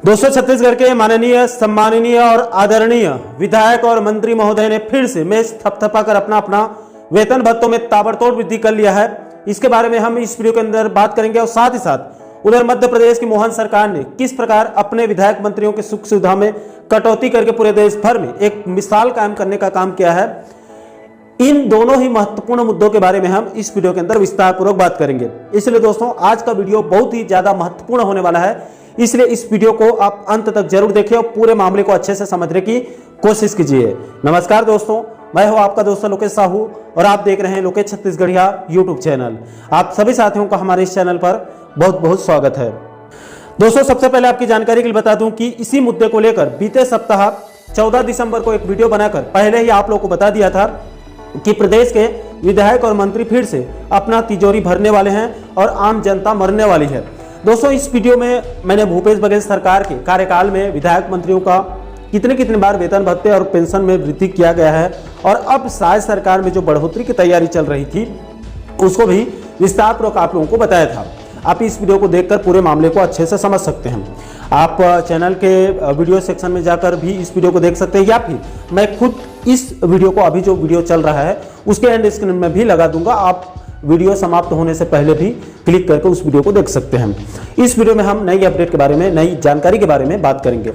दोस्तों, छत्तीसगढ़ के माननीय, सम्माननीय और आदरणीय विधायक और मंत्री महोदय ने फिर से मेज थपथपा कर अपना अपना वेतन भत्तों में ताबड़तोड़ वृद्धि कर लिया है। इसके बारे में हम इस वीडियो के अंदर बात करेंगे और साथ ही साथ उधर मध्य प्रदेश की मोहन सरकार ने किस प्रकार अपने विधायक मंत्रियों की सुख सुविधा में कटौती करके पूरे देश भर में एक मिसाल कायम करने का काम किया है। इन दोनों ही महत्वपूर्ण मुद्दों के बारे में हम इस वीडियो के अंदर विस्तार पूर्वक बात करेंगे। इसलिए दोस्तों, आज का वीडियो बहुत ही ज्यादा महत्वपूर्ण होने वाला है, इसलिए इस वीडियो को आप अंत तक जरूर देखिए और पूरे मामले को अच्छे से समझने की कोशिश कीजिए। नमस्कार दोस्तों, मैं हूं आपका दोस्त लोकेश साहू और आप देख रहे हैं लोकेश छत्तीसगढ़िया यूट्यूब चैनल। आप सभी साथियों का हमारे इस चैनल पर बहुत बहुत स्वागत है। दोस्तों, सबसे पहले आपकी जानकारी के लिए बता दूं कि इसी मुद्दे को लेकर बीते सप्ताह 14 दिसंबर को एक वीडियो बनाकर पहले ही आप लोगों को बता दिया था कि प्रदेश के विधायक और मंत्री फिर से अपना तिजोरी भरने वाले हैं और आम जनता मरने वाली है। दोस्तों, इस वीडियो में मैंने भूपेश बघेल सरकार के कार्यकाल में विधायक मंत्रियों का कितने बार वेतन भत्ते और पेंशन में वृद्धि किया गया है और अब शायद सरकार में जो बढ़ोतरी की तैयारी चल रही थी उसको भी विस्तार पूर्वक आप लोगों को बताया था। आप इस वीडियो को देखकर पूरे मामले को अच्छे से समझ सकते हैं। आप चैनल के वीडियो सेक्शन में जाकर भी इस वीडियो को देख सकते हैं या फिर मैं खुद इस वीडियो को, अभी जो वीडियो चल रहा है उसके एंड स्क्रीन में भी लगा दूंगा। आप वीडियो समाप्त होने से पहले भी क्लिक करके उस वीडियो को देख सकते हैं। इस वीडियो में हम नई अपडेट के बारे में, नई जानकारी के बारे में बात करेंगे।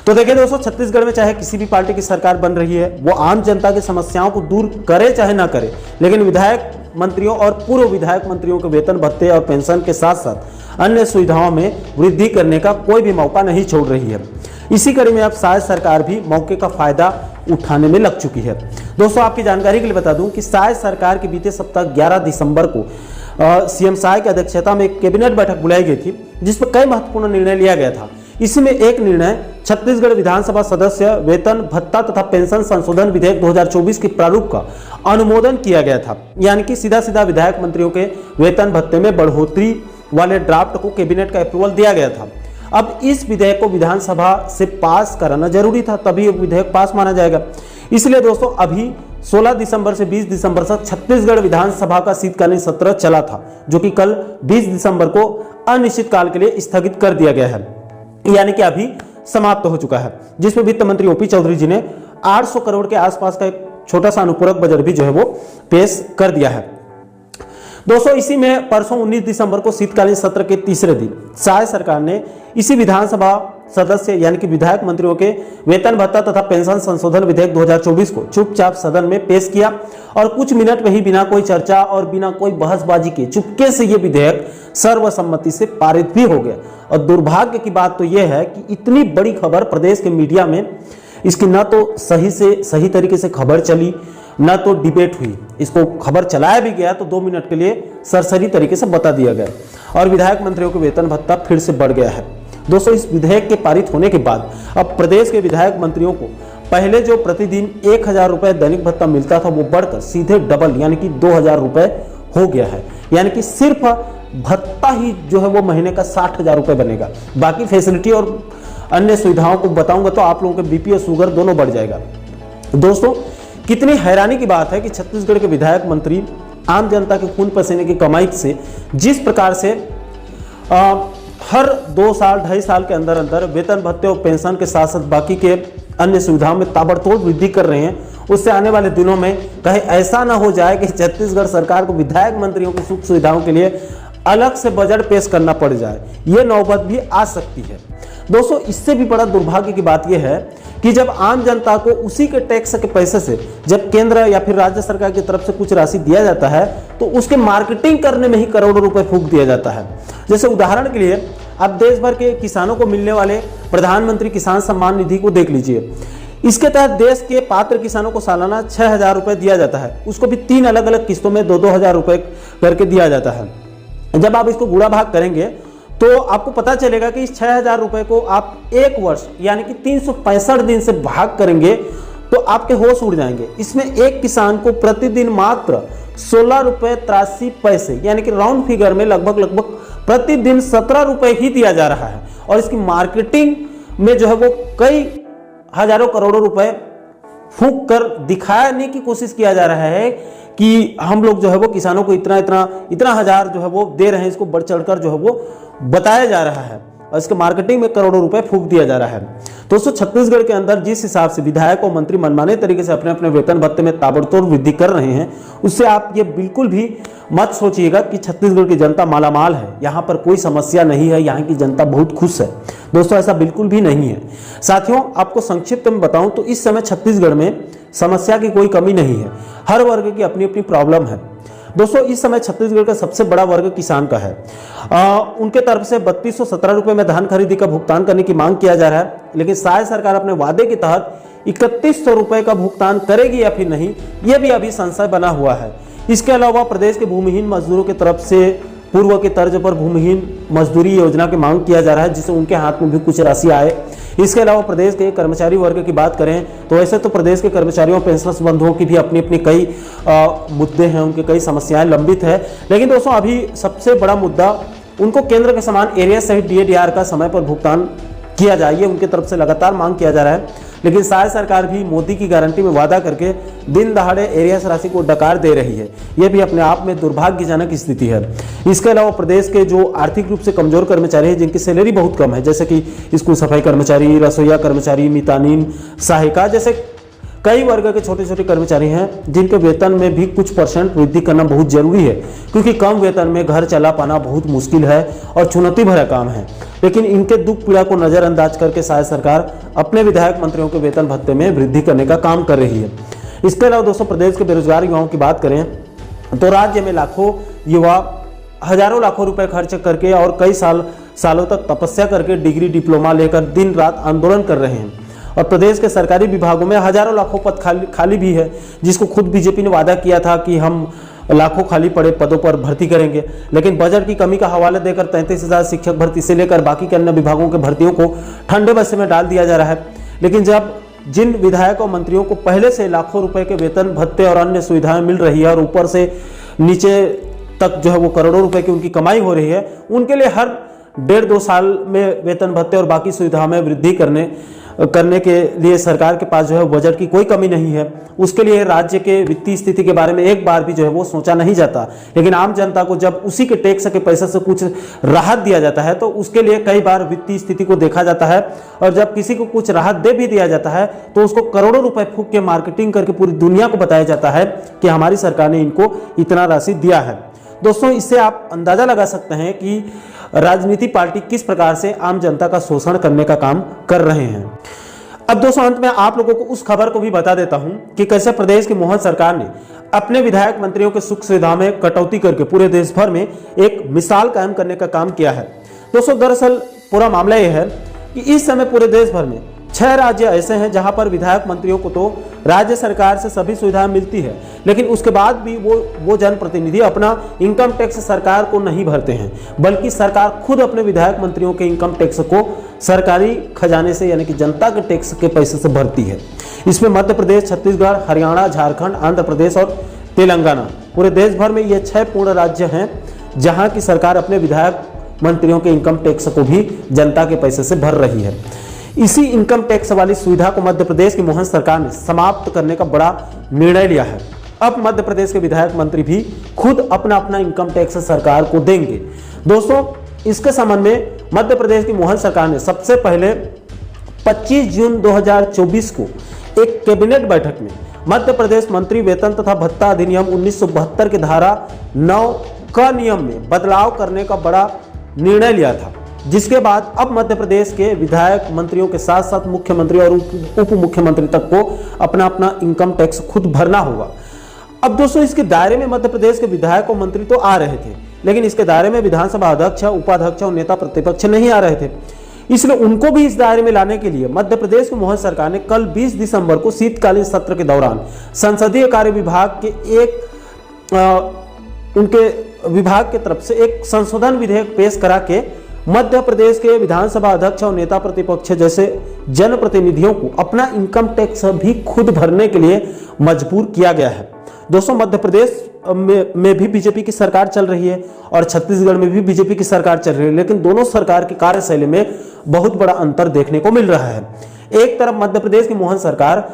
तो देखिए दोस्तों, छत्तीसगढ़ में चाहे किसी भी पार्टी की सरकार बन रही है, वो आम जनता की समस्याओं को दूर करे चाहे ना करे, लेकिन विधायक मंत्रियों और पूर्व विधायक मंत्रियों के वेतन भत्ते और पेंशन के साथ साथ अन्य सुविधाओं में वृद्धि करने का कोई भी मौका नहीं छोड़ रही है। इसी कड़ी में अब शायद सरकार भी मौके का फायदा उठाने में लग चुकी है। दोस्तों, आपकी जानकारी के लिए बता दूं कि शायद सरकार के बीते सप्ताह 11 दिसंबर को सीएम शाह की अध्यक्षता में एक कैबिनेट बैठक बुलाई गई थी, जिसमें कई महत्वपूर्ण निर्णय लिया गया था। इसमें एक निर्णय छत्तीसगढ़ विधानसभा सदस्य वेतन भत्ता तथा पेंशन संशोधन विधेयक 2024 के प्रारूप का अनुमोदन किया गया था, यानी कि सीधा सीधा विधायक मंत्रियों के वेतन भत्ते में बढ़ोतरी वाले ड्राफ्ट को कैबिनेट का अप्रूवल दिया गया था। अब इस विधेयक को विधानसभा से पास कराना जरूरी था, तभी विधेयक पास माना जाएगा। इसलिए दोस्तों, अभी 16 दिसंबर से 20 दिसंबर तक छत्तीसगढ़ विधानसभा का शीतकालीन सत्र चला था, जो कि कल 20 दिसंबर को अनिश्चित काल के लिए स्थगित कर दिया गया है, यानी कि अभी समाप्त हो चुका है, जिसमें वित्त मंत्री ओपी चौधरी जी ने 800 करोड़ के आसपास का एक छोटा सा अनुपूरक बजट भी जो है वो पेश कर दिया है। दोस्तों, इसी में परसों 19 दिसंबर को शीतकालीन सत्र के तीसरे दिन शाह सरकार ने इसी विधानसभा सदस्य यानी कि विधायक मंत्रियों के वेतन भत्ता तथा पेंशन संशोधन विधेयक 2024 को चुपचाप सदन में पेश किया और कुछ मिनट में ही बिना कोई चर्चा और बिना कोई बहसबाजी के चुपके से ये विधेयक सर्वसम्मति से पारित भी हो गया। और दुर्भाग्य की बात तो यह है कि इतनी बड़ी खबर प्रदेश के मीडिया में इसकी न तो सही तरीके से खबर चली, न तो डिबेट हुई। इसको खबर चलाया भी गया तो 2 मिनट के लिए सरसरी तरीके से बता दिया गया और विधायक मंत्रियों के वेतन भत्ता फिर से बढ़ गया है। दोस्तों, इस विधेयक के पारित होने के बाद अब प्रदेश के विधायक मंत्रियों को पहले जो प्रतिदिन 1000 रुपए दैनिक भत्ता मिलता था वो बढ़कर सीधे डबल यानी कि 2000 रुपए हो गया है। यानी कि सिर्फ भत्ता ही जो है वो महीने का 60,000 रुपए बनेगा। बाकी फैसिलिटी और अन्य सुविधाओं को बताऊंगा तो आप लोगों के बीपी और शुगर दोनों बढ़ जाएगा। दोस्तों, कितनी हैरानी की बात है कि छत्तीसगढ़ के विधायक मंत्री आम जनता के खून पसीने की कमाई से जिस प्रकार से हर 2 साल 2.5 साल के अंदर अंदर वेतन भत्ते और पेंशन के साथ साथ बाकी के अन्य सुविधाओं में ताबड़तोड़ वृद्धि कर रहे हैं, उससे आने वाले दिनों में कहीं ऐसा ना हो जाए कि छत्तीसगढ़ सरकार को विधायक मंत्रियों की सुख सुविधाओं के लिए अलग से बजट पेश करना पड़ जाए, ये नौबत भी आ सकती है। दोस्तों, इससे भी बड़ा दुर्भाग्य की बात यह है कि जब आम जनता को उसी के टैक्स के पैसे से जब केंद्र या फिर राज्य सरकार की तरफ से कुछ राशि दिया जाता है तो उसके मार्केटिंग करने में ही करोड़ों रुपए फूंक दिया जाता है। जैसे उदाहरण के लिए आप देश भर के किसानों को मिलने वाले प्रधानमंत्री किसान सम्मान निधि को देख लीजिए। इसके तहत देश के पात्र किसानों को सालाना 6000 रुपए दिया जाता है, उसको भी 3 अलग अलग किस्तों में 2-2 हजार रुपए करके दिया जाता है। जब आप इसको गुणा भाग करेंगे तो आपको पता चलेगा कि इस 6000 रुपए को आप 1 वर्ष यानी कि 365 दिन से भाग करेंगे तो आपके होश उड़ जाएंगे। इसमें एक किसान को प्रतिदिन मात्र 16 रुपए 83 पैसे यानी कि राउंड फिगर में लगभग प्रतिदिन 17 रुपए ही दिया जा रहा है और इसकी मार्केटिंग में जो है वो कई हजारों करोड़ों रुपए फूंक कर दिखाने की कोशिश किया जा रहा है कि हम लोग जो है वो किसानों को इतना हजार जो है वो दे रहे हैं। इसको बढ़ चढ़कर जो है वो बताया जा रहा है और इसके मार्केटिंग में करोड़ों रुपए फूंक दिया जा रहा है। दोस्तों छत्तीसगढ़ के अंदर जिस हिसाब से विधायक और मंत्री मनमाने तरीके से अपने अपने वेतन भत्ते में ताबड़तोड़ वृद्धि कर रहे हैं, उससे आप ये बिल्कुल भी मत सोचिएगा कि छत्तीसगढ़ की जनता मालामाल है, यहाँ पर कोई समस्या नहीं है, यहाँ की जनता बहुत खुश है। दोस्तों ऐसा बिल्कुल भी नहीं है। साथियों आपको संक्षिप्त में बताऊं तो इस समय छत्तीसगढ़ में समस्या की कोई कमी नहीं है, हर वर्ग की अपनी अपनी प्रॉब्लम है। दोस्तों इस समय छत्तीसगढ़ का सबसे बड़ा वर्ग किसान का है। उनके तरफ से 3217 रुपये में धान खरीदी का भुगतान करने की मांग किया जा रहा है, लेकिन शायद सरकार अपने वादे के तहत 3100 रुपये का भुगतान करेगी या फिर नहीं, यह भी अभी संशय बना हुआ है। इसके अलावा प्रदेश के भूमिहीन मजदूरों की तरफ से पूर्व के तर्ज पर भूमिहीन मजदूरी योजना की मांग किया जा रहा है, जिससे उनके हाथ में भी कुछ राशि आए। इसके अलावा प्रदेश के कर्मचारी वर्ग की बात करें तो ऐसे तो प्रदेश के कर्मचारियों पेंशनर्स बंधुओं की भी अपनी अपनी कई मुद्दे हैं, उनकी कई समस्याएं लंबित है। लेकिन दोस्तों अभी सबसे बड़ा मुद्दा उनको केंद्र के समान एरिया सहित DAR का समय पर भुगतान किया जाए, ये उनकी तरफ से लगातार मांग किया जा रहा है। लेकिन शायद सरकार भी मोदी की गारंटी में वादा करके दिन दहाड़े एरिया राशि को डकार दे रही है, यह भी अपने आप में दुर्भाग्यजनक स्थिति है। इसके अलावा प्रदेश के जो आर्थिक रूप से कमजोर कर्मचारी हैं, जिनकी सैलरी बहुत कम है, जैसे कि स्कूल सफाई कर्मचारी, रसोईया कर्मचारी, मितानिन, सहायिका जैसे कई वर्ग के छोटे छोटे कर्मचारी हैं, जिनके वेतन में भी कुछ % वृद्धि करना बहुत जरूरी है, क्योंकि कम वेतन में घर चला पाना बहुत मुश्किल है और चुनौती भरा काम है। लेकिन इनके दुख पीड़ा को नजरअंदाज करके शायद सरकार अपने विधायक मंत्रियों के वेतन भत्ते में वृद्धि करने का काम कर रही है। इसके अलावा दोस्तों प्रदेश के बेरोजगार युवाओं की बात करें तो राज्य में लाखों युवा हजारों लाखों रुपए खर्च करके और कई सालों तक तपस्या करके डिग्री डिप्लोमा लेकर दिन रात आंदोलन कर रहे हैं। और प्रदेश के सरकारी विभागों में हजारों लाखों पद खाली भी है, जिसको खुद बीजेपी ने वादा किया था कि हम लाखों खाली पड़े पदों पर भर्ती करेंगे। लेकिन बजट की कमी का हवाला देकर 33,000 शिक्षक भर्ती से लेकर बाकी के अन्य विभागों के भर्तियों को ठंडे बस्ते में डाल दिया जा रहा है। लेकिन जब जिन विधायक और मंत्रियों को पहले से लाखों रुपए के वेतन भत्ते और अन्य सुविधाएं मिल रही है और ऊपर से नीचे तक जो है वो करोड़ों रुपए की उनकी कमाई हो रही है, उनके लिए हर 1.5-2 साल में वेतन भत्ते और बाकी सुविधाओं में वृद्धि करने के लिए सरकार के पास जो है बजट की कोई कमी नहीं है। उसके लिए राज्य के वित्तीय स्थिति के बारे में एक बार भी जो है वो सोचा नहीं जाता। लेकिन आम जनता को जब उसी के टैक्स के पैसे से कुछ राहत दिया जाता है तो उसके लिए कई बार वित्तीय स्थिति को देखा जाता है, और जब किसी को कुछ राहत दे भी दिया जाता है तो उसको करोड़ों रुपए फूंक के मार्केटिंग करके पूरी दुनिया को बताया जाता है कि हमारी सरकार ने इनको इतना राशि दिया है। दोस्तों इससे आप अंदाजा लगा सकते हैं कि राजनीति पार्टी किस प्रकार से आम जनता का शोषण करने का काम कर रहे हैं। अब दोस्तों अंत में आप लोगों को उस खबर को भी बता देता हूं कि कैसे प्रदेश की मोहन सरकार ने अपने विधायक मंत्रियों के सुख सुविधा में कटौती करके पूरे देश भर में एक मिसाल कायम करने का काम किया है। दोस्तों दरअसल पूरा मामला यह है कि इस समय पूरे देश भर में 6 राज्य ऐसे हैं जहां पर विधायक मंत्रियों को तो राज्य सरकार से सभी सुविधाएं मिलती है, लेकिन उसके बाद भी वो जनप्रतिनिधि अपना इनकम टैक्स सरकार को नहीं भरते हैं, बल्कि सरकार खुद अपने विधायक मंत्रियों के इनकम टैक्स को सरकारी खजाने से यानी कि जनता के टैक्स के पैसे से भरती है। इसमें मध्य प्रदेश, छत्तीसगढ़, हरियाणा, झारखंड, आंध्र प्रदेश और तेलंगाना, पूरे देश भर में ये 6 पूर्ण राज्य हैं जहाँ की सरकार अपने विधायक मंत्रियों के इनकम टैक्स को भी जनता के पैसे से भर रही है। इसी इनकम टैक्स वाली सुविधा को मध्य प्रदेश की मोहन सरकार ने समाप्त करने का बड़ा निर्णय लिया है। अब मध्य प्रदेश के विधायक मंत्री भी खुद अपना अपना इनकम टैक्स सरकार को देंगे। दोस्तों इसके संबंध में मध्य प्रदेश की मोहन सरकार ने सबसे पहले 25 जून 2024 को एक कैबिनेट बैठक में मध्य प्रदेश मंत्री वेतन तथा भत्ता अधिनियम 1972 की धारा 9 क नियम में बदलाव करने का बड़ा निर्णय लिया था, जिसके बाद अब मध्य प्रदेश के विधायक मंत्रियों के साथ साथ मुख्यमंत्री और उप मुख्यमंत्री तक को अपना अपना इनकम टैक्स खुद भरना होगा। अब दोस्तों इसके दायरे में मध्य प्रदेश के विधायक और मंत्री तो आ रहे थे, लेकिन इसके दायरे में विधानसभा अध्यक्ष, उपाध्यक्ष और नेता प्रतिपक्ष नहीं आ रहे थे। इसलिए उनको भी इस दायरे में लाने के लिए मध्य प्रदेश की मोहन सरकार ने कल 20 दिसंबर को शीतकालीन सत्र के दौरान संसदीय कार्य विभाग के उनके विभाग की तरफ से एक संशोधन विधेयक पेश करा के मध्य प्रदेश के विधानसभा अध्यक्ष और नेता प्रतिपक्ष जैसे जनप्रतिनिधियों को अपना इनकम टैक्स भी खुद भरने के लिए मजबूर किया गया है। दोस्तों मध्य प्रदेश में भी बीजेपी की सरकार चल रही है और छत्तीसगढ़ में भी बीजेपी की सरकार चल रही है, लेकिन दोनों सरकार की कार्यशैली में बहुत बड़ा अंतर देखने को मिल रहा है। एक तरफ मध्य प्रदेश की मोहन सरकार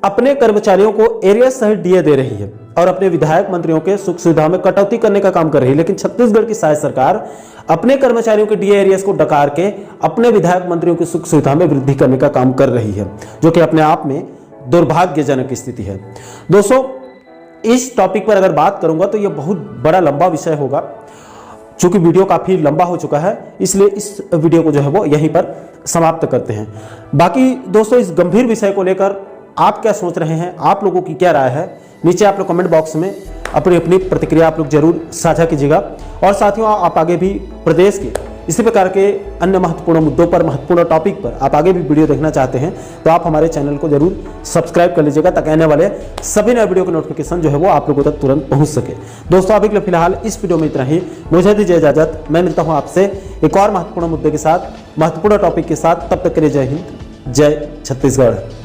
अपने कर्मचारियों को एरियस सहित डीए दे रही है और अपने विधायक मंत्रियों के सुख सुविधा में कटौती करने का काम कर रही है, लेकिन छत्तीसगढ़ की शायद सरकार अपने कर्मचारियों के डीए एरियस को डकार के अपने विधायक मंत्रियों की सुख सुविधा में वृद्धि करने का काम कर रही है, जो कि अपने आप में दुर्भाग्यजनक स्थिति है। दोस्तों, इस टॉपिक पर अगर बात करूंगा तो यह बहुत बड़ा लंबा विषय होगा। चूंकि वीडियो काफी लंबा हो चुका है, इसलिए इस वीडियो को जो है वो यहीं पर समाप्त करते हैं। बाकी दोस्तों, इस गंभीर विषय को लेकर आप क्या सोच रहे हैं, आप लोगों की क्या राय है, नीचे आप लोग कमेंट बॉक्स में अपनी अपनी प्रतिक्रिया आप लोग जरूर साझा कीजिएगा। और साथियों, आप आगे भी प्रदेश के इसी प्रकार के अन्य महत्वपूर्ण मुद्दों पर, महत्वपूर्ण टॉपिक पर आप आगे भी वीडियो देखना चाहते हैं तो आप हमारे चैनल को जरूर सब्सक्राइब कर लीजिएगा, ताकि आने वाले सभी नए वीडियो के नोटिफिकेशन जो है वो आप लोगों तक तुरंत पहुंच सके। दोस्तों, अभी के लिए फिलहाल इस वीडियो में इतना ही। मुझे दीजिए इजाजत, मैं मिलता हूं आपसे एक और महत्वपूर्ण मुद्दे के साथ, महत्वपूर्ण टॉपिक के साथ। तब तक के लिए जय हिंद, जय छत्तीसगढ़।